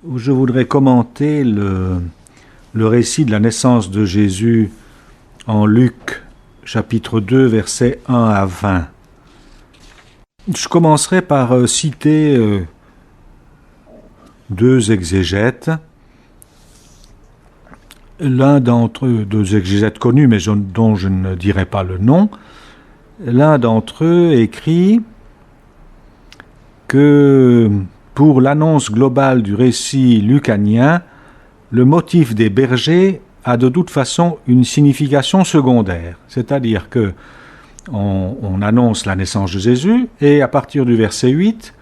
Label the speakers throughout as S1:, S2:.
S1: où je voudrais commenter le récit de la naissance de Jésus en Luc, chapitre 2, versets 1 à 20. Je commencerai par citer deux exégètes. L'un d'entre eux, deux exégètes connus, mais dont je ne dirai pas le nom, l'un d'entre eux écrit que pour l'annonce globale du récit lucanien, le motif des bergers a de toute façon une signification secondaire. C'est-à-dire que on annonce la naissance de Jésus et à partir du verset 8,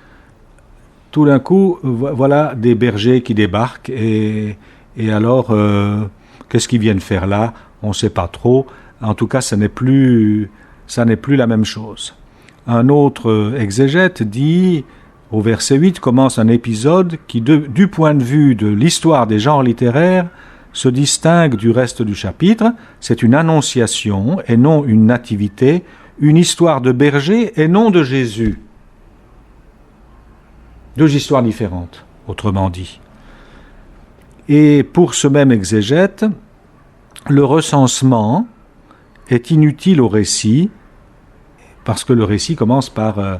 S1: tout d'un coup, voilà des bergers qui débarquent et alors, qu'est-ce qu'ils viennent faire là? On ne sait pas trop. En tout cas, ça n'est plus la même chose. Un autre exégète dit, au verset 8, commence un épisode qui, du point de vue de l'histoire des genres littéraires, se distingue du reste du chapitre. C'est une annonciation et non une nativité, une histoire de berger et non de Jésus. Deux histoires différentes, autrement dit. Et pour ce même exégète, le recensement est inutile au récit, parce que le récit commence par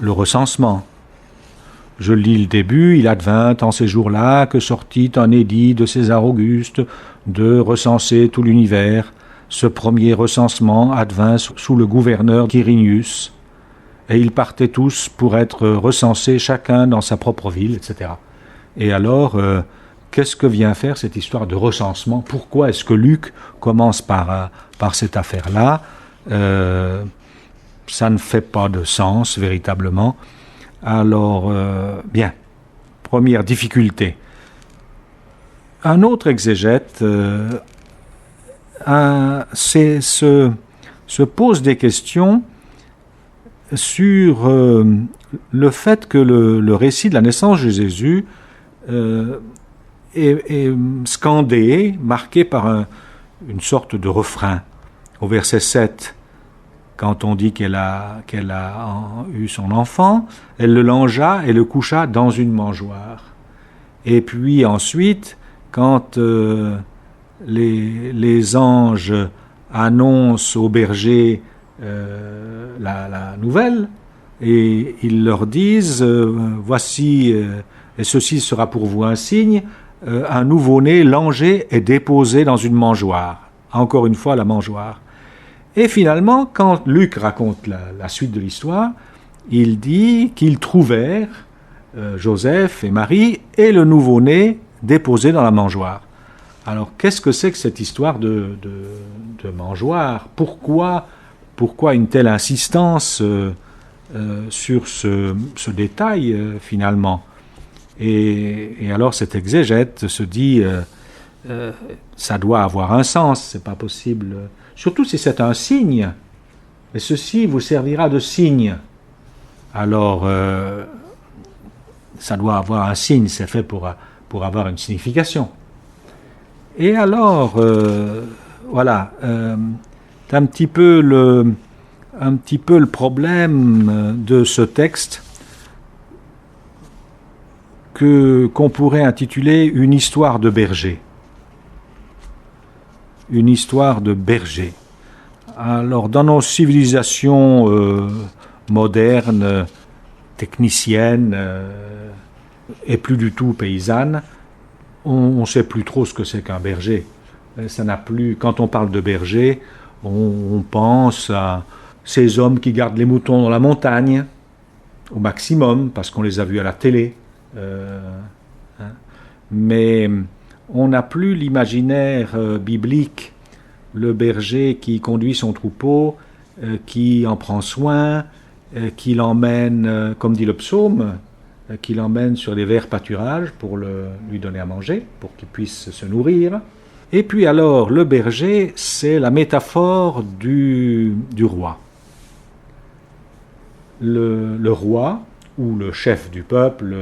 S1: le recensement. Je lis le début, il advint en ces jours-là que sortit un édit de César Auguste de recenser tout l'univers. Ce premier recensement advint sous le gouverneur Quirinius, et ils partaient tous pour être recensés chacun dans sa propre ville, etc. Et alors, qu'est-ce que vient faire cette histoire de recensement? Pourquoi est-ce que Luc commence par cette affaire-là? Ça ne fait pas de sens, véritablement. Alors, bien, première difficulté. Un autre exégète se pose des questions sur le fait que le récit de la naissance de Jésus est scandé, marqué par une sorte de refrain. Au verset 7, quand on dit qu'elle a eu son enfant, elle le langea et le coucha dans une mangeoire. Et puis ensuite, quand les anges annoncent aux bergers la nouvelle, et ils leur disent voici, et ceci sera pour vous un signe, un nouveau-né langé est déposé dans une mangeoire. Encore une fois, la mangeoire. Et finalement, quand Luc raconte la suite de l'histoire, il dit qu'ils trouvèrent Joseph et Marie et le nouveau-né déposé dans la mangeoire. Alors, qu'est-ce que c'est que cette histoire de mangeoire? Pourquoi une telle insistance sur ce détail, finalement? Et alors cet exégète se dit, ça doit avoir un sens, c'est pas possible. Surtout si c'est un signe, et ceci vous servira de signe. Alors, ça doit avoir un signe, c'est fait pour avoir une signification. Et alors, voilà, c'est un petit peu le problème de ce texte qu'on pourrait intituler une histoire de berger. Une histoire de berger. Alors, dans nos civilisations modernes, techniciennes et plus du tout paysannes, on ne sait plus trop ce que c'est qu'un berger. Ça n'a plus. Quand on parle de berger, on pense à ces hommes qui gardent les moutons dans la montagne, au maximum, parce qu'on les a vus à la télé. Mais on n'a plus l'imaginaire biblique, le berger qui conduit son troupeau, qui en prend soin, qui l'emmène, comme dit le psaume, qui l'emmène sur les verts pâturages pour lui donner à manger, pour qu'il puisse se nourrir. Et puis alors, le berger, c'est la métaphore du roi. Le roi, ou le chef du peuple,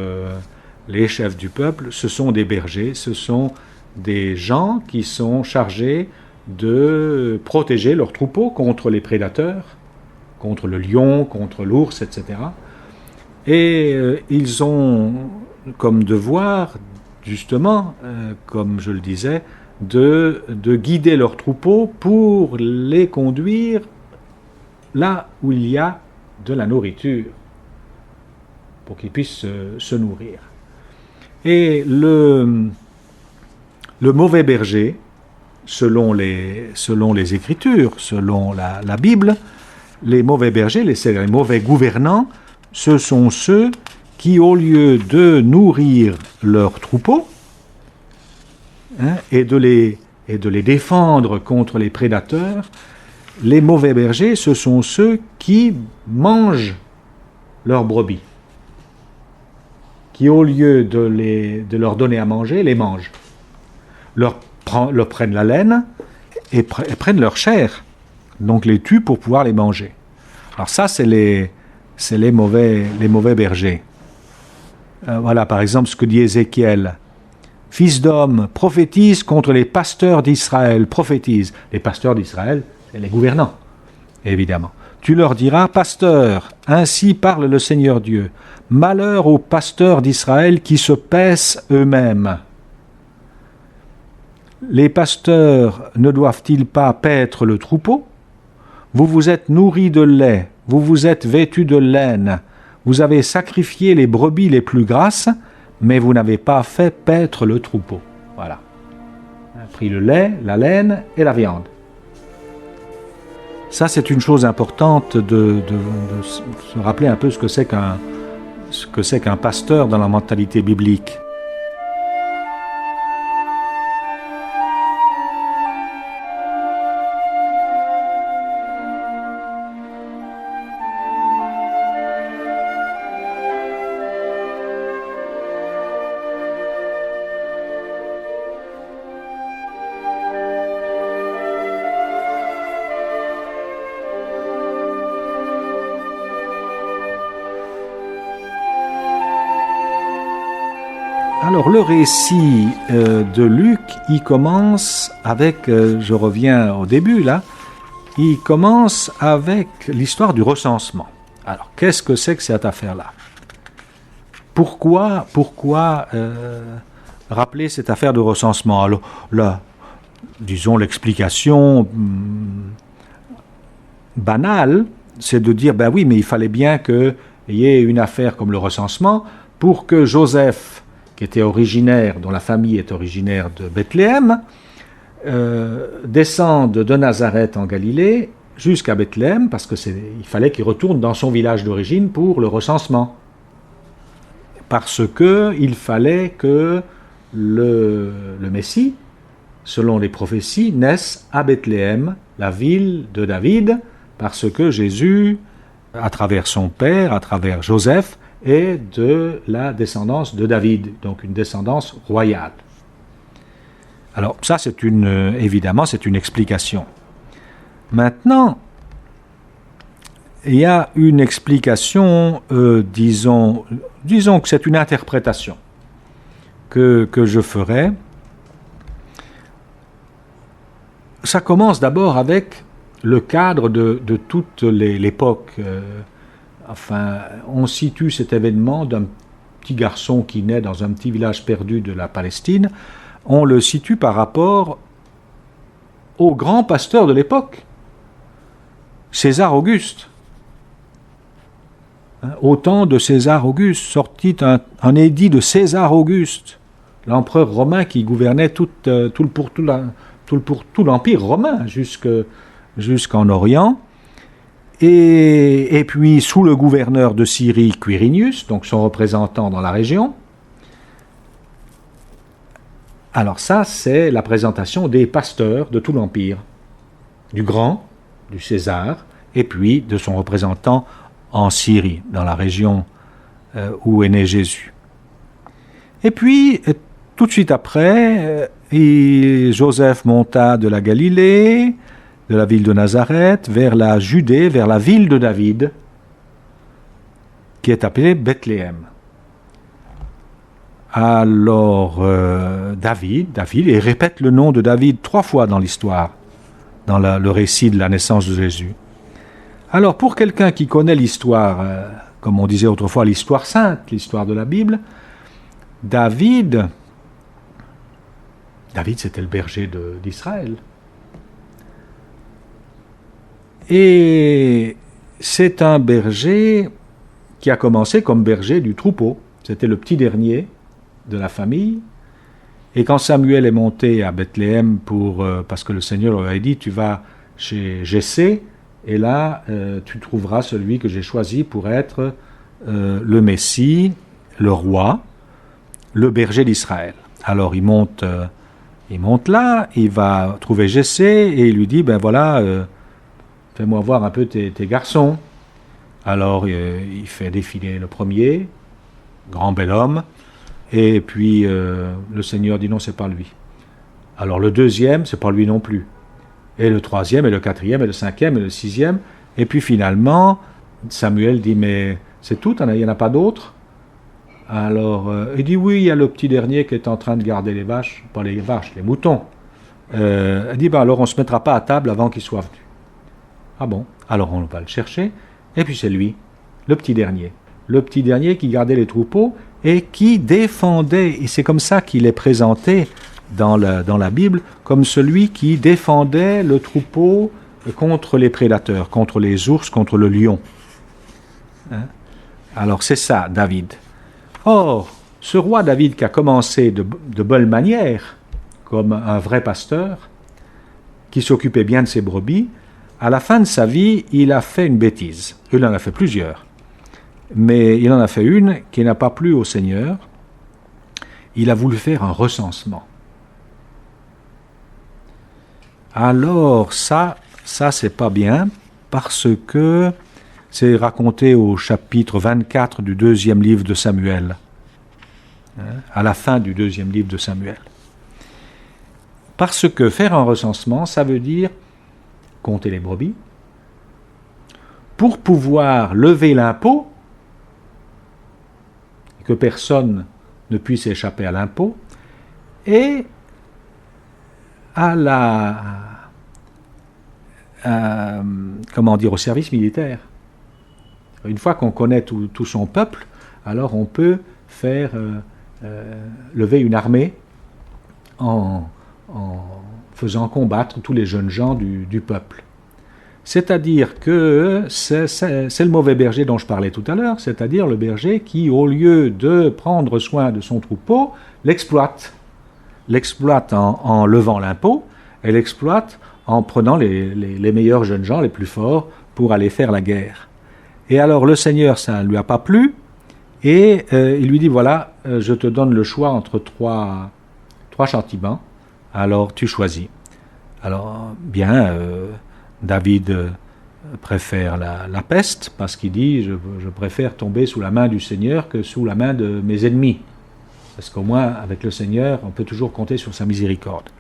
S1: les chefs du peuple, ce sont des bergers, ce sont des gens qui sont chargés de protéger leur troupeau contre les prédateurs, contre le lion, contre l'ours, etc. Et ils ont comme devoir justement, comme je le disais, de guider leurs troupeaux pour les conduire là où il y a de la nourriture, pour qu'ils puissent se nourrir. Et le mauvais berger, selon les Écritures, selon la Bible, les mauvais bergers, les mauvais gouvernants, ce sont ceux qui, au lieu de nourrir leurs troupeaux, et de les défendre contre les prédateurs, les mauvais bergers, ce sont ceux qui mangent leurs brebis, qui, au lieu de leur donner à manger, les mangent, leur prennent la laine et prennent leur chair, donc les tuent pour pouvoir les manger. Alors ça, c'est les mauvais bergers. Voilà, par exemple, ce que dit Ézéchiel. « Fils d'homme, prophétise contre les pasteurs d'Israël. » Prophétise. Les pasteurs d'Israël, c'est les gouvernants, évidemment. « Tu leur diras, pasteurs, ainsi parle le Seigneur Dieu. Malheur aux pasteurs d'Israël qui se paissent eux-mêmes. Les pasteurs ne doivent-ils pas paître le troupeau? Vous vous êtes nourris de lait, vous vous êtes vêtus de laine, vous avez sacrifié les brebis les plus grasses, mais vous n'avez pas fait paître le troupeau. » Voilà. On a pris le lait, la laine et la viande. Ça, c'est une chose importante de se rappeler un peu ce que c'est qu'un pasteur dans la mentalité biblique. Alors le récit de Luc, il commence avec, je reviens au début là, il commence avec l'histoire du recensement. Alors qu'est-ce que c'est que cette affaire-là? Pourquoi rappeler cette affaire de recensement? Alors là, disons l'explication banale, c'est de dire, ben oui, mais il fallait bien qu'il y ait une affaire comme le recensement pour que Joseph, qui était originaire, dont la famille est originaire de Bethléem, descende de Nazareth en Galilée jusqu'à Bethléem, parce qu'il fallait qu'il retourne dans son village d'origine pour le recensement. Parce qu'il fallait que le Messie, selon les prophéties, naisse à Bethléem, la ville de David, parce que Jésus, à travers son père, à travers Joseph, est de la descendance de David, donc une descendance royale. Alors ça, évidemment, c'est une explication. Maintenant, il y a une explication, disons que c'est une interprétation que je ferai. Ça commence d'abord avec le cadre de toute l'époque. On situe cet événement d'un petit garçon qui naît dans un petit village perdu de la Palestine. On le situe par rapport au grand pasteur de l'époque, César Auguste. Au temps de César Auguste sortit un édit de César Auguste, l'empereur romain qui gouvernait tout l'empire romain jusqu'en Orient. Et puis sous le gouverneur de Syrie, Quirinius, donc son représentant dans la région. Alors ça, c'est la présentation des pasteurs de tout l'Empire, du grand, du César, et puis de son représentant en Syrie, dans la région où est né Jésus. Et puis, tout de suite après, Joseph monta de la Galilée, de la ville de Nazareth, vers la Judée, vers la ville de David, qui est appelée Bethléem. Alors, David, et répète le nom de David 3 fois dans l'histoire, dans le récit de la naissance de Jésus. Alors, pour quelqu'un qui connaît l'histoire, comme on disait autrefois, l'histoire sainte, l'histoire de la Bible, David David, c'était le berger d'Israël. Et c'est un berger qui a commencé comme berger du troupeau. C'était le petit dernier de la famille. Et quand Samuel est monté à Bethléem parce que le Seigneur lui avait dit, tu vas chez Jessé, et là tu trouveras celui que j'ai choisi pour être le Messie, le roi, le berger d'Israël. Alors il monte là, il va trouver Jessé et il lui dit, ben voilà, fais-moi voir un peu tes garçons. Alors il fait défiler le premier, grand bel homme, et puis le Seigneur dit non, c'est pas lui. Alors le deuxième, c'est pas lui non plus. Et le troisième, et le quatrième, et le cinquième, et le sixième. Et puis finalement, Samuel dit, mais c'est tout, il n'y en a pas d'autres? Alors il dit, oui, il y a le petit dernier qui est en train de garder les vaches, pas les vaches, les moutons. Il dit, ben alors on ne se mettra pas à table avant qu'il soit venu. Ah bon? Alors on va le chercher, et puis c'est lui, le petit dernier. Le petit dernier qui gardait les troupeaux et qui défendait, et c'est comme ça qu'il est présenté dans la Bible, comme celui qui défendait le troupeau contre les prédateurs, contre les ours, contre le lion. Hein? Alors c'est ça, David. Or, ce roi David qui a commencé de bonne manière, comme un vrai pasteur, qui s'occupait bien de ses brebis, à la fin de sa vie, il a fait une bêtise. Il en a fait plusieurs. Mais il en a fait une qui n'a pas plu au Seigneur. Il a voulu faire un recensement. Alors ça c'est pas bien, parce que c'est raconté au chapitre 24 du 2e livre de Samuel, à la fin du 2e livre de Samuel. Parce que faire un recensement, ça veut dire compter les brebis, pour pouvoir lever l'impôt, et que personne ne puisse échapper à l'impôt, et au service militaire. Une fois qu'on connaît tout son peuple, alors on peut faire lever une armée en faisant combattre tous les jeunes gens du peuple. C'est-à-dire que c'est le mauvais berger dont je parlais tout à l'heure, c'est-à-dire le berger qui, au lieu de prendre soin de son troupeau, l'exploite en levant l'impôt, et l'exploite en prenant les meilleurs jeunes gens, les plus forts, pour aller faire la guerre. Et alors le Seigneur, ça ne lui a pas plu, et il lui dit, voilà, je te donne le choix entre trois châtiments, alors tu choisis. Alors, bien, David préfère la peste, parce qu'il dit, je préfère tomber sous la main du Seigneur que sous la main de mes ennemis. Parce qu'au moins, avec le Seigneur, on peut toujours compter sur sa miséricorde.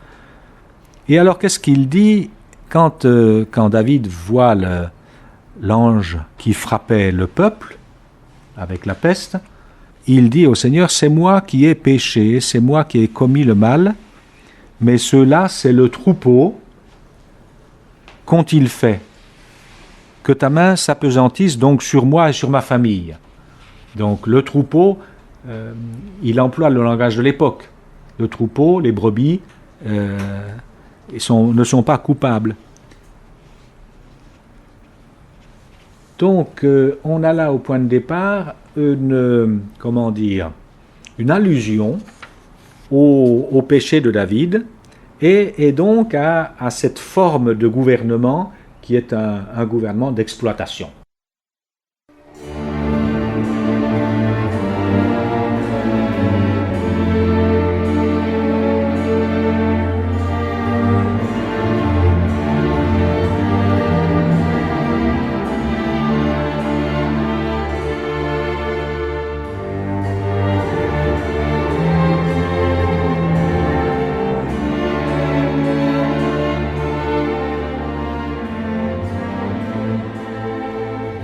S1: Et alors, qu'est-ce qu'il dit quand David voit l'ange qui frappait le peuple avec la peste? Il dit au Seigneur, c'est moi qui ai péché, c'est moi qui ai commis le mal, mais ceux-là, c'est le troupeau. Qu'ont-ils fait? Que ta main s'apesantisse donc sur moi et sur ma famille. Donc le troupeau, il emploie le langage de l'époque. Le troupeau, les brebis, ne sont pas coupables. Donc on a là au point de départ une allusion au péché de David et donc à cette forme de gouvernement qui est un gouvernement d'exploitation.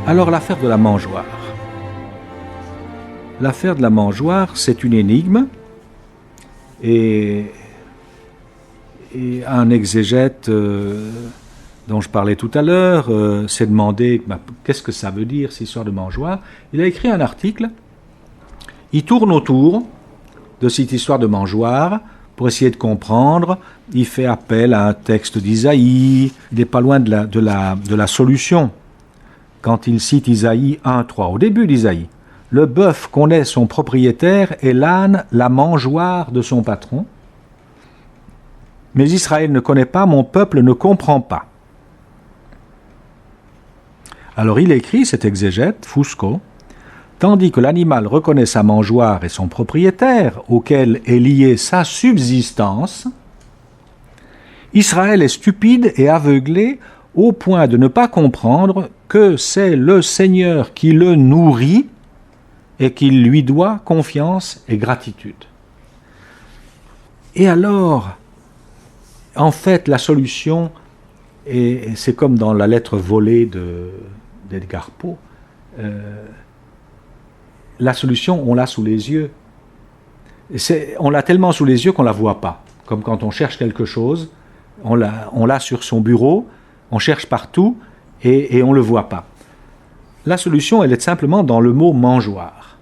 S1: Alors l'affaire de la mangeoire. L'affaire de la mangeoire, c'est une énigme et un exégète dont je parlais tout à l'heure s'est demandé qu'est-ce que ça veut dire cette histoire de mangeoire. Il a écrit un article, il tourne autour de cette histoire de mangeoire pour essayer de comprendre, il fait appel à un texte d'Isaïe. Il n'est pas loin de la solution. Quand il cite Isaïe 1.3, au début d'Isaïe, « Le bœuf connaît son propriétaire et l'âne la mangeoire de son patron. Mais Israël ne connaît pas, mon peuple ne comprend pas. » Alors il écrit, cet exégète, Fusco, « Tandis que l'animal reconnaît sa mangeoire et son propriétaire, auquel est liée sa subsistance, Israël est stupide et aveuglé au point de ne pas comprendre que c'est le Seigneur qui le nourrit et qu'il lui doit confiance et gratitude. » Et alors, en fait, la solution, et c'est comme dans la lettre volée d'Edgar Poe, la solution, on l'a sous les yeux. On l'a tellement sous les yeux qu'on ne la voit pas. Comme quand on cherche quelque chose, on l'a sur son bureau, on cherche partout et on ne le voit pas. La solution, elle est simplement dans le mot mangeoire.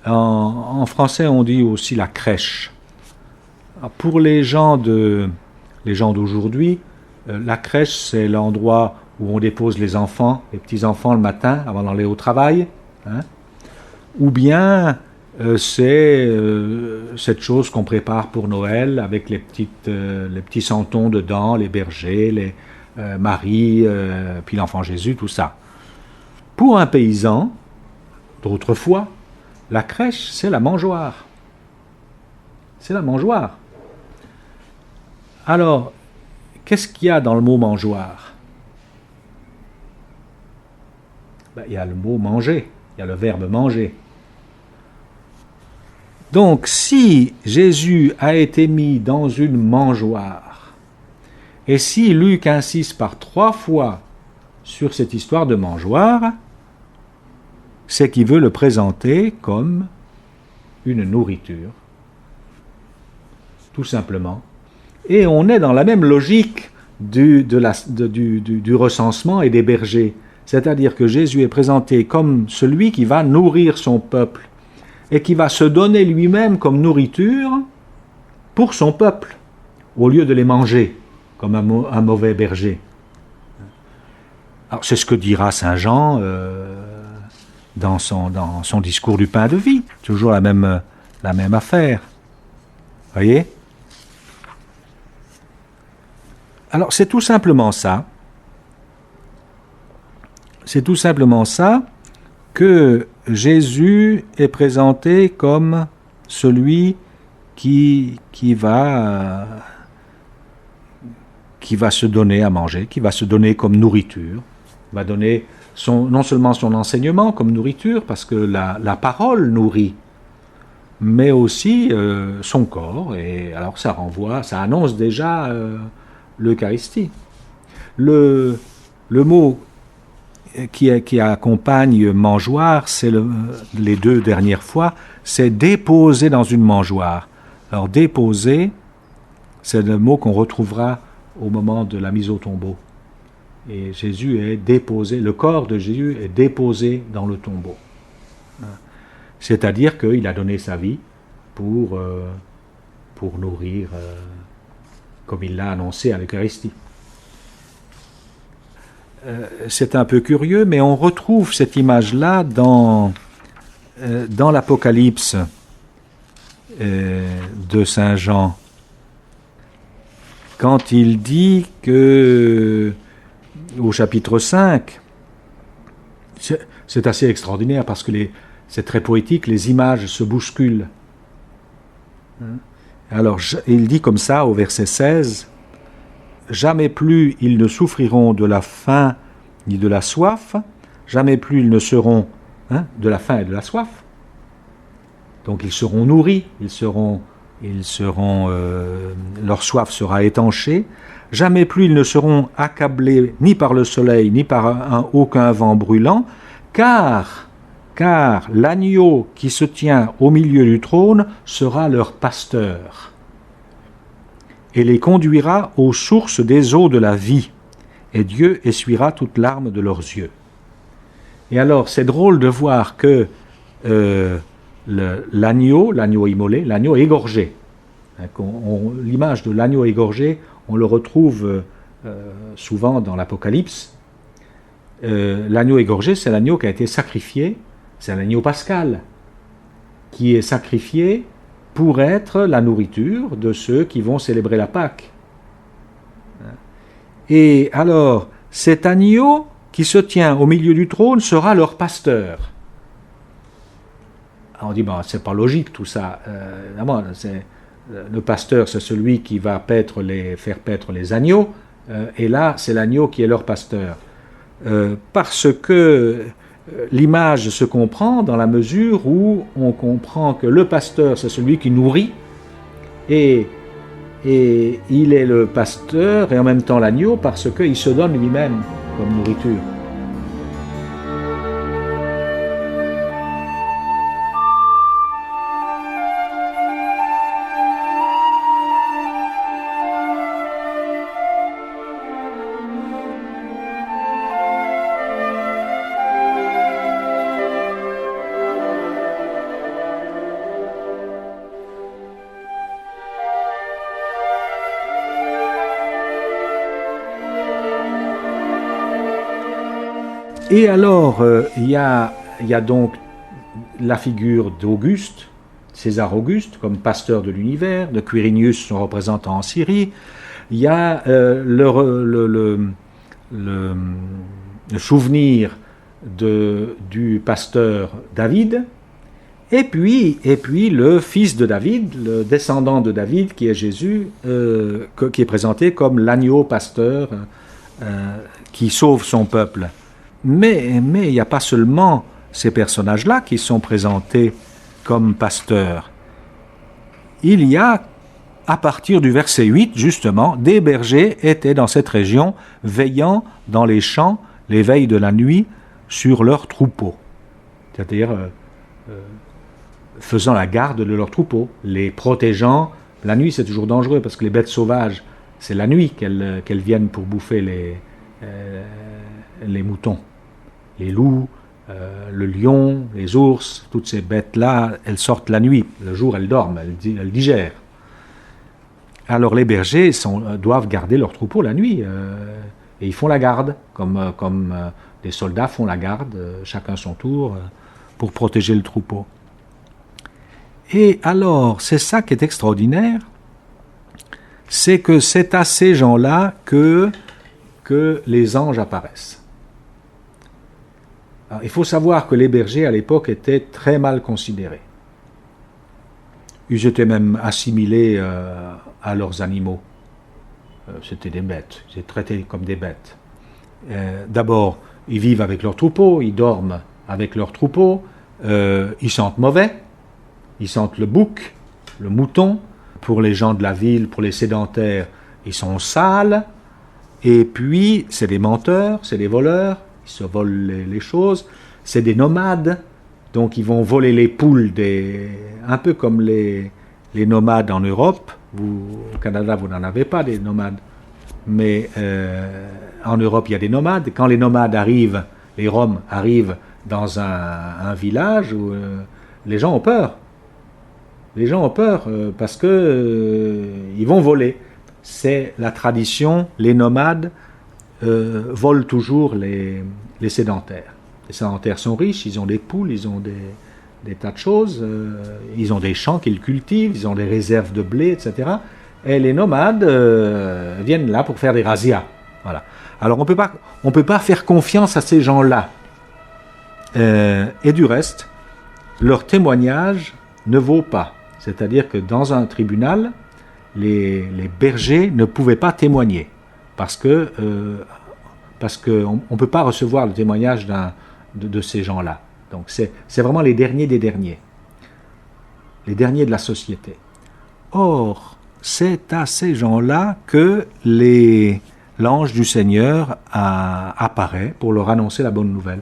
S1: En français, on dit aussi la crèche. Alors, pour les gens d'aujourd'hui, la crèche, c'est l'endroit où on dépose les enfants, les petits-enfants le matin avant d'aller au travail. Hein. Ou bien c'est cette chose qu'on prépare pour Noël avec les petits santons dedans, les bergers, les Marie, puis l'enfant Jésus, tout ça. Pour un paysan, d'autrefois, la crèche, c'est la mangeoire. C'est la mangeoire. Alors, qu'est-ce qu'il y a dans le mot mangeoire ? Il y a le mot manger, il y a le verbe manger. Donc, si Jésus a été mis dans une mangeoire, et si Luc insiste par 3 fois sur cette histoire de mangeoire, c'est qu'il veut le présenter comme une nourriture, tout simplement. Et on est dans la même logique du recensement et des bergers. C'est-à-dire que Jésus est présenté comme celui qui va nourrir son peuple et qui va se donner lui-même comme nourriture pour son peuple, au lieu de les manger comme un mauvais berger. Alors, c'est ce que dira Saint Jean dans son discours du pain de vie. Toujours la même affaire. Voyez ? Alors, c'est tout simplement ça. C'est tout simplement ça que Jésus est présenté comme celui qui va se donner à manger, qui va se donner comme nourriture, va donner non seulement son enseignement comme nourriture, parce que la parole nourrit, mais aussi son corps, et alors ça annonce déjà l'Eucharistie. Le mot qui accompagne mangeoire, c'est les 2 dernières fois, c'est déposer dans une mangeoire. Alors déposer, c'est le mot qu'on retrouvera au moment de la mise au tombeau. Et Jésus est déposé, le corps de Jésus est déposé dans le tombeau. C'est-à-dire qu'il a donné sa vie pour nourrir, comme il l'a annoncé à l'Eucharistie. C'est un peu curieux, mais on retrouve cette image-là dans l'Apocalypse de Saint Jean, quand il dit que, au chapitre 5, c'est assez extraordinaire parce que c'est très poétique, les images se bousculent. Alors, il dit comme ça au verset 16, « Jamais plus ils ne souffriront de la faim ni de la soif, jamais plus ils ne seront de la faim et de la soif. » Donc ils seront nourris, leur soif sera étanchée. Jamais plus ils ne seront accablés ni par le soleil, ni par aucun vent brûlant, car l'agneau qui se tient au milieu du trône sera leur pasteur et les conduira aux sources des eaux de la vie, et Dieu essuiera toute larme de leurs yeux. Et alors, c'est drôle de voir que l'agneau immolé, l'agneau égorgé, L'image de l'agneau égorgé, on le retrouve souvent dans l'Apocalypse. L'agneau égorgé, c'est l'agneau qui a été sacrifié, c'est l'agneau pascal, qui est sacrifié pour être la nourriture de ceux qui vont célébrer la Pâque. Et alors, cet agneau qui se tient au milieu du trône sera leur pasteur. Alors on dit, c'est pas logique tout ça. Le pasteur, c'est celui qui va faire paître les agneaux, et là, c'est l'agneau qui est leur pasteur. Parce que l'image se comprend dans la mesure où on comprend que le pasteur, c'est celui qui nourrit, et il est le pasteur et en même temps l'agneau parce qu'il se donne lui-même comme nourriture. Et alors, il y a donc la figure d'Auguste, César Auguste, comme pasteur de l'univers, de Quirinius, son représentant en Syrie. Il y a le souvenir du pasteur David, et puis le fils de David, le descendant de David, qui est Jésus, qui est présenté comme l'agneau pasteur qui sauve son peuple. Mais il n'y a pas seulement ces personnages-là qui sont présentés comme pasteurs. Il y a, à partir du verset 8, justement, des bergers étaient dans cette région, veillant dans les champs les veilles de la nuit sur leurs troupeaux. C'est-à-dire faisant la garde de leurs troupeaux, les protégeant. La nuit, c'est toujours dangereux parce que les bêtes sauvages, c'est la nuit qu'elles viennent pour bouffer les moutons. Les loups, le lion, les ours, toutes ces bêtes-là, elles sortent la nuit. Le jour, elles dorment, elles digèrent. Alors les bergers doivent garder leurs troupeaux la nuit. Et ils font la garde, comme les soldats font la garde, chacun son tour, pour protéger le troupeau. Et alors, c'est ça qui est extraordinaire, c'est que c'est à ces gens-là que les anges apparaissent. Alors, il faut savoir que les bergers à l'époque étaient très mal considérés. Ils étaient même assimilés à leurs animaux. C'était des bêtes, ils étaient traités comme des bêtes. D'abord, ils vivent avec leurs troupeaux, ils dorment avec leurs troupeaux, ils sentent mauvais, ils sentent le bouc, le mouton. Pour les gens de la ville, pour les sédentaires, ils sont sales. Et puis, c'est des menteurs, c'est des voleurs. Ils se volent les choses, c'est des nomades, donc ils vont voler les poules, un peu comme les nomades en Europe. Au Canada, vous n'en avez pas des nomades, mais en Europe, il y a des nomades. Quand les nomades arrivent, les Roms arrivent dans un village où les gens ont peur. Les gens ont peur parce que ils vont voler. C'est la tradition, les nomades volent toujours les sédentaires. Les sédentaires sont riches, ils ont des poules, ils ont des tas de choses, ils ont des champs qu'ils cultivent, ils ont des réserves de blé, etc. Et les nomades viennent là pour faire des razzias. Voilà. Alors on peut pas faire confiance à ces gens-là. Et du reste, leur témoignage ne vaut pas. C'est-à-dire que dans un tribunal, les bergers ne pouvaient pas témoigner. Parce qu'on ne peut pas recevoir le témoignage de ces gens-là. Donc c'est vraiment les derniers des derniers. Les derniers de la société. Or, c'est à ces gens-là que l'ange du Seigneur apparaît pour leur annoncer la bonne nouvelle.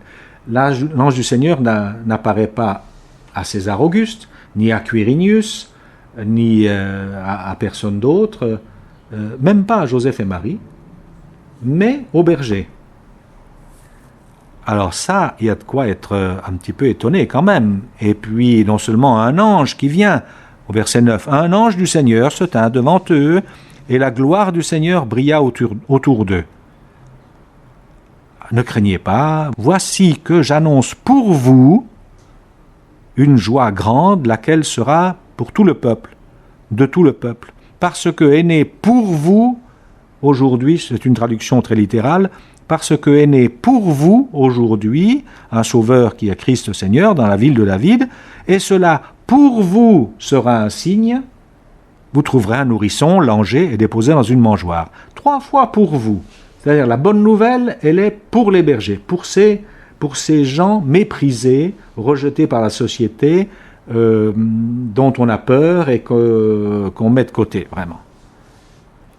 S1: L'ange du Seigneur n'apparaît pas à César Auguste, ni à Quirinius, ni à personne d'autre, même pas à Joseph et Marie, mais aux bergers. Alors ça, il y a de quoi être un petit peu étonné quand même. Et puis, non seulement un ange qui vient, Au verset 9, un ange du Seigneur se tint devant eux, et la gloire du Seigneur brilla autour d'eux. Ne craignez pas, voici que j'annonce pour vous une joie grande, laquelle sera pour tout le peuple, de tout le peuple, parce que est né pour vous, aujourd'hui, c'est une traduction très littérale, parce que est né pour vous, aujourd'hui, un sauveur qui est Christ Seigneur dans la ville de David, et cela pour vous sera un signe, vous trouverez un nourrisson langé et déposé dans une mangeoire. 3 fois pour vous. C'est-à-dire la bonne nouvelle, elle est pour les bergers, pour ces gens méprisés, rejetés par la société, dont on a peur et qu'on met de côté, vraiment.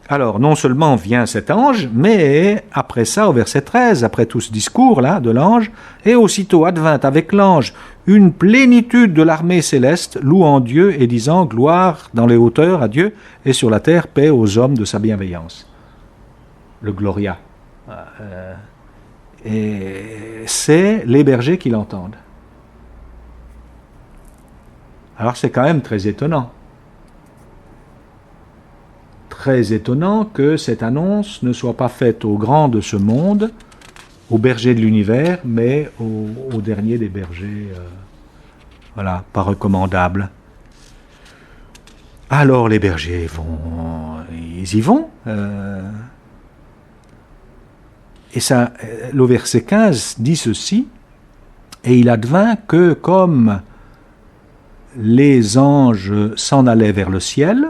S1: Alors, non seulement vient cet ange, mais après ça, au verset 13, après tout ce discours-là de l'ange, et aussitôt advint avec l'ange une plénitude de l'armée céleste, louant Dieu et disant gloire dans les hauteurs à Dieu, et sur la terre paix aux hommes de sa bienveillance. Le Gloria. Et c'est les bergers qui l'entendent. Alors c'est quand même très étonnant. Très étonnant que cette annonce ne soit pas faite aux grands de ce monde, aux bergers de l'univers, mais aux derniers des bergers, voilà, pas recommandables. Alors les bergers ils y vont. Et ça, le verset 15 dit ceci, et il advint que comme les anges s'en allaient vers le ciel,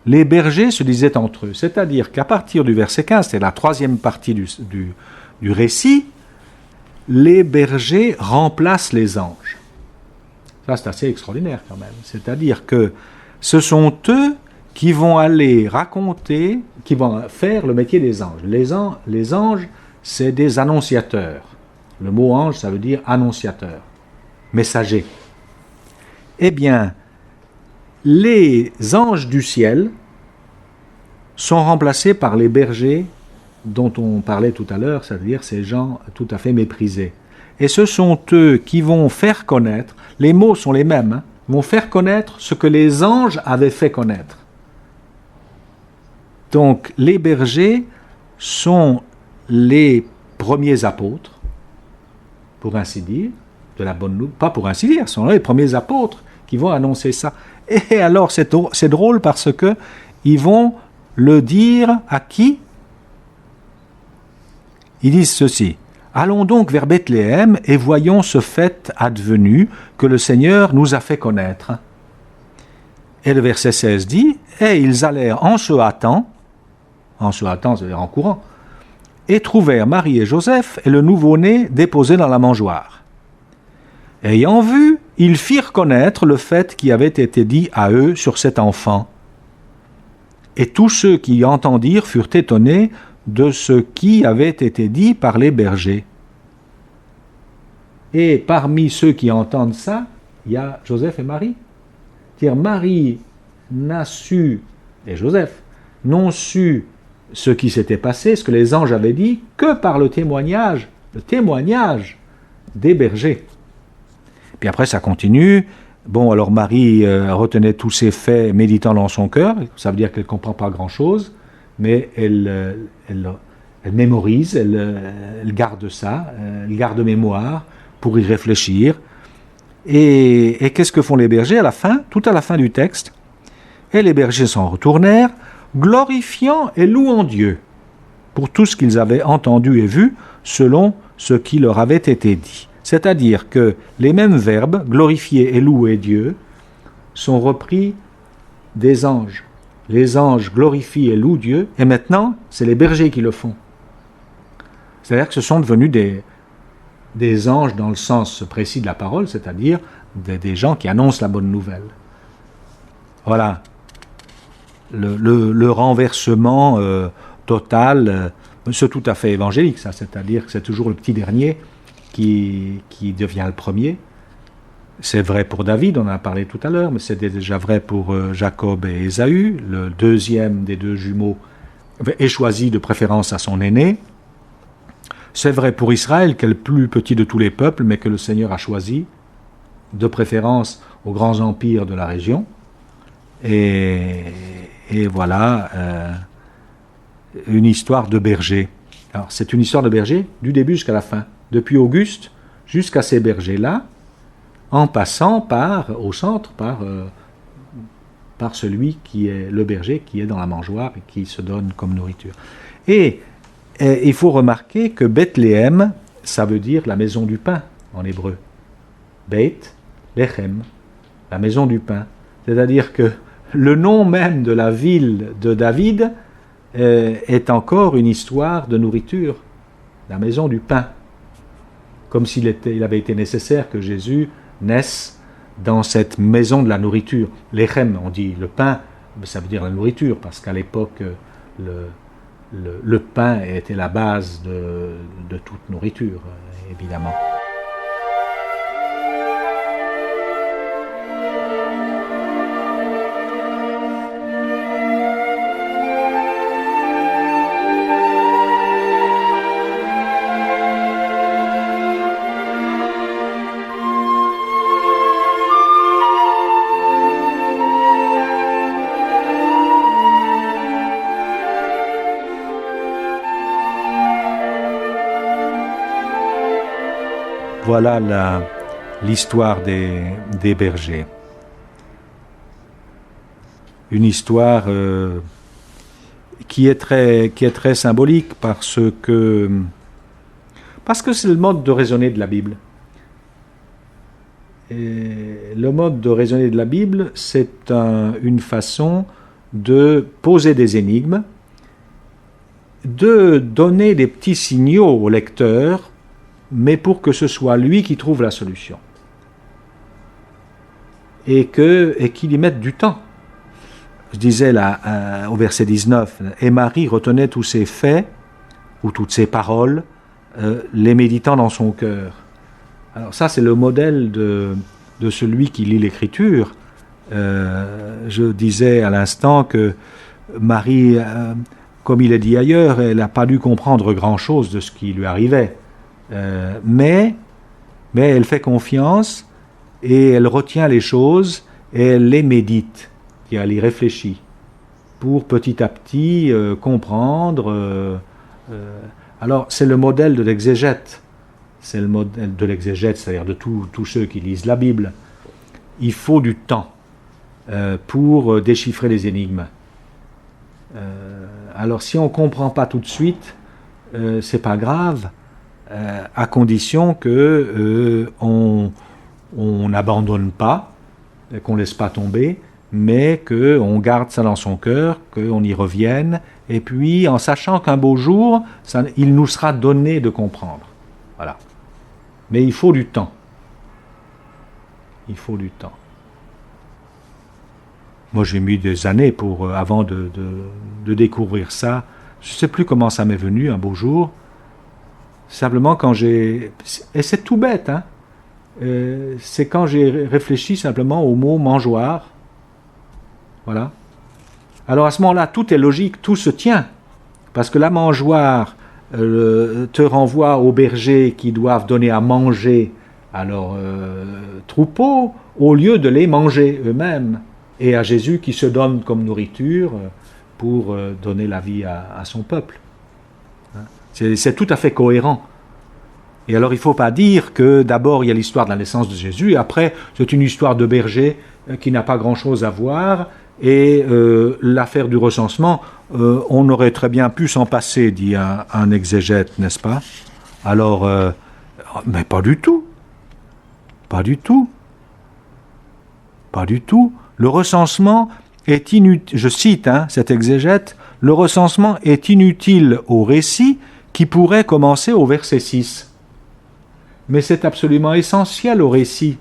S1: les bergers se disaient entre eux. C'est-à-dire qu'à partir du verset 15, c'est la 3e partie du récit, les bergers remplacent les anges. Ça, c'est assez extraordinaire quand même. C'est-à-dire que ce sont eux qui vont aller raconter, qui vont faire le métier des anges. Les anges, c'est des annonciateurs. Le mot ange, ça veut dire annonciateur, messager. Eh bien, les anges du ciel sont remplacés par les bergers dont on parlait tout à l'heure, c'est-à-dire ces gens tout à fait méprisés. Et ce sont eux qui vont faire connaître, les mots sont les mêmes, vont faire connaître ce que les anges avaient fait connaître. Donc les bergers sont les premiers apôtres, pour ainsi dire, de la bonne nouvelle, pas pour ainsi dire, sont les premiers apôtres qui vont annoncer ça. Et alors c'est drôle parce que ils vont le dire à qui? Ils disent ceci: allons donc vers Bethléem et voyons ce fait advenu que le Seigneur nous a fait connaître. Et le verset 16 dit: et ils allèrent en se hâtant, c'est-à-dire en courant, et trouvèrent Marie et Joseph et le nouveau-né déposés dans la mangeoire. Ayant vu, ils firent connaître le fait qui avait été dit à eux sur cet enfant. Et tous ceux qui entendirent furent étonnés de ce qui avait été dit par les bergers. Et parmi ceux qui entendent ça, il y a Joseph et Marie. C'est-à-dire Marie n'a su, et Joseph, n'ont su ce qui s'était passé, ce que les anges avaient dit, que par le témoignage des bergers. Puis après, ça continue. Bon, alors Marie retenait tous ces faits, méditant dans son cœur. Ça veut dire qu'elle ne comprend pas grand-chose, mais elle mémorise, elle garde ça, elle garde mémoire pour y réfléchir. Et qu'est-ce que font les bergers à la fin, tout à la fin du texte? Et les bergers s'en retournèrent, glorifiant et louant Dieu pour tout ce qu'ils avaient entendu et vu, selon ce qui leur avait été dit. C'est-à-dire que les mêmes verbes, glorifier et louer Dieu, sont repris des anges. Les anges glorifient et louent Dieu, et maintenant, c'est les bergers qui le font. C'est-à-dire que ce sont devenus des anges dans le sens précis de la parole, c'est-à-dire des gens qui annoncent la bonne nouvelle. Voilà. Le renversement total, c'est tout à fait évangélique, ça, c'est-à-dire que c'est toujours le petit dernier qui devient le premier. C'est vrai pour David, on en a parlé tout à l'heure, mais c'était déjà vrai pour Jacob et Ésaü. Le deuxième des deux jumeaux est choisi de préférence à son aîné. C'est vrai pour Israël, qui est le plus petit de tous les peuples, mais que le Seigneur a choisi de préférence aux grands empires de la région. Et voilà une histoire de berger. Alors, c'est une histoire de berger du début jusqu'à la fin, depuis Auguste jusqu'à ces bergers-là, en passant au centre par celui qui est le berger, qui est dans la mangeoire et qui se donne comme nourriture. Et il faut remarquer que Bethléem, ça veut dire la maison du pain en hébreu. Beth Lechem, la maison du pain. C'est-à-dire que le nom même de la ville de David est encore une histoire de nourriture, la maison du pain. Comme s'il avait été nécessaire que Jésus naisse dans cette maison de la nourriture. Lechem, on dit le pain, ça veut dire la nourriture, parce qu'à l'époque, le pain était la base de toute nourriture, évidemment. Voilà l'histoire des bergers. Une histoire qui est très symbolique parce que c'est le mode de raisonner de la Bible. Et le mode de raisonner de la Bible, c'est une façon de poser des énigmes, de donner des petits signaux au lecteur, mais pour que ce soit lui qui trouve la solution. Et qu'il y mette du temps. Je disais là, au verset 19, « Et Marie retenait tous ces faits, ou toutes ces paroles, les méditant dans son cœur. » Alors ça, c'est le modèle de celui qui lit l'Écriture. Je disais à l'instant que Marie, comme il est dit ailleurs, elle n'a pas dû comprendre grand-chose de ce qui lui arrivait. Mais elle fait confiance et elle retient les choses et elle les médite, elle y réfléchit pour petit à petit comprendre. Alors c'est le modèle de l'exégète, c'est-à-dire de tous ceux qui lisent la Bible. Il faut du temps pour déchiffrer les énigmes. Alors si on ne comprend pas tout de suite, c'est pas grave. À condition qu'on n'abandonne pas, qu'on ne laisse pas tomber, mais qu'on garde ça dans son cœur, qu'on y revienne, et puis en sachant qu'un beau jour, il nous sera donné de comprendre. Voilà. Mais il faut du temps. Il faut du temps. Moi, j'ai mis des années avant de découvrir ça. Je ne sais plus comment ça m'est venu un beau jour. Simplement et c'est tout bête, hein, c'est quand j'ai réfléchi simplement au mot mangeoire. Voilà. Alors à ce moment-là, tout est logique, tout se tient. Parce que la mangeoire te renvoie aux bergers qui doivent donner à manger à leurs troupeaux, au lieu de les manger eux-mêmes. Et à Jésus qui se donne comme nourriture pour donner la vie à son peuple. C'est tout à fait cohérent. Et alors il ne faut pas dire que d'abord il y a l'histoire de la naissance de Jésus, et après c'est une histoire de berger qui n'a pas grand-chose à voir, et l'affaire du recensement, on aurait très bien pu s'en passer, dit un exégète, n'est-ce pas? Alors, mais pas du tout. Pas du tout. Pas du tout. Le recensement est inutile, je cite cet exégète, le recensement est inutile au récit qui pourrait commencer au verset 6. Mais c'est absolument essentiel au récit,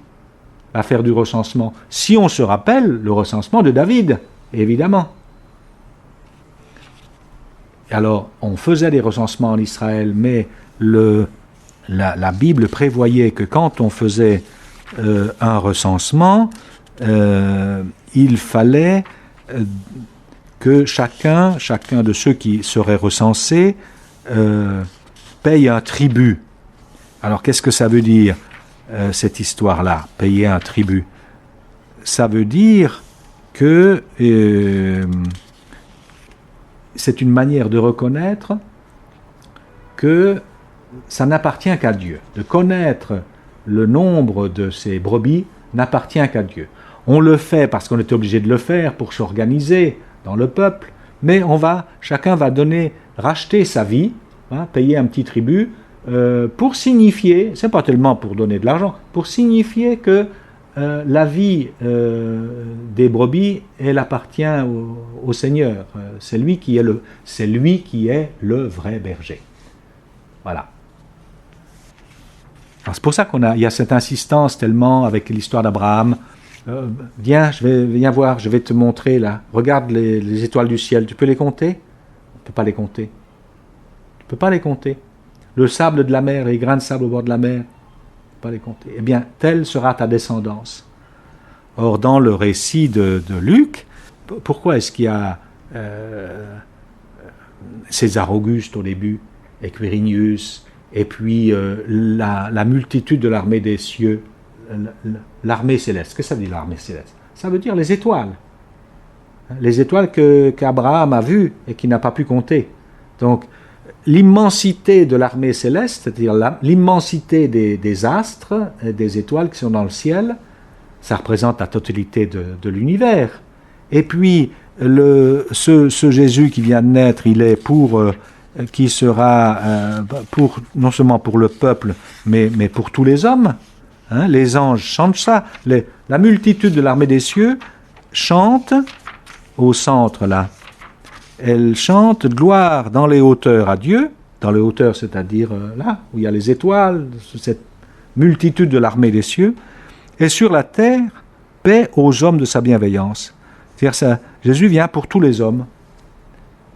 S1: l'affaire du recensement. Si on se rappelle le recensement de David, évidemment. Alors, on faisait des recensements en Israël, mais la Bible prévoyait que quand on faisait un recensement, il fallait que chacun de ceux qui seraient recensés paye un tribut. Alors qu'est-ce que ça veut dire, cette histoire-là, payer un tribut? ça veut dire que c'est une manière de reconnaître que ça n'appartient qu'à Dieu. De connaître le nombre de ces brebis n'appartient qu'à Dieu. On le fait parce qu'on est obligé de le faire pour s'organiser dans le peuple, mais chacun va racheter sa vie, payer un petit tribut, pour signifier, c'est pas tellement pour donner de l'argent, pour signifier que la vie des brebis, elle appartient au Seigneur. C'est lui qui est le vrai berger. Voilà. Alors c'est pour ça il y a cette insistance tellement avec l'histoire d'Abraham. Viens voir, je vais te montrer là. Regarde les étoiles du ciel. Tu peux les compter? On ne peut pas les compter. Tu ne peux pas les compter. Le sable de la mer, les grains de sable au bord de la mer, pas les compter. Eh bien, telle sera ta descendance. Or, dans le récit de Luc, pourquoi est-ce qu'il y a César Auguste au début, et Quirinius, et puis la multitude de l'armée des cieux, l'armée céleste? Qu'est-ce que ça veut dire l'armée céleste? Ça veut dire les étoiles. Les étoiles qu'Abraham a vues et qu'il n'a pas pu compter. Donc, l'immensité de l'armée céleste, c'est-à-dire l'immensité des astres, et des étoiles qui sont dans le ciel, ça représente la totalité de l'univers. Et puis, ce Jésus qui vient de naître, il est qui sera non seulement pour le peuple, mais pour tous les hommes. Les anges chantent ça. La multitude de l'armée des cieux chante au centre, là. Elle chante gloire dans les hauteurs à Dieu, dans les hauteurs, c'est-à-dire là où il y a les étoiles, cette multitude de l'armée des cieux, et sur la terre, paix aux hommes de sa bienveillance. C'est-à-dire ça, Jésus vient pour tous les hommes.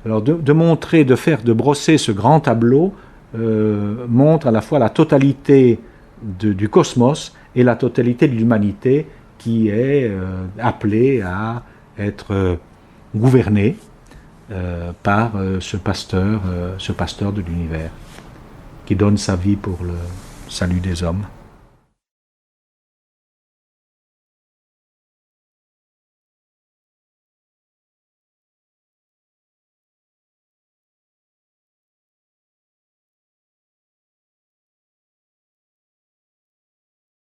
S1: Alors de brosser ce grand tableau montre à la fois la totalité du cosmos et la totalité de l'humanité qui est appelée à être gouvernée par ce pasteur de l'univers, qui donne sa vie pour le salut des hommes.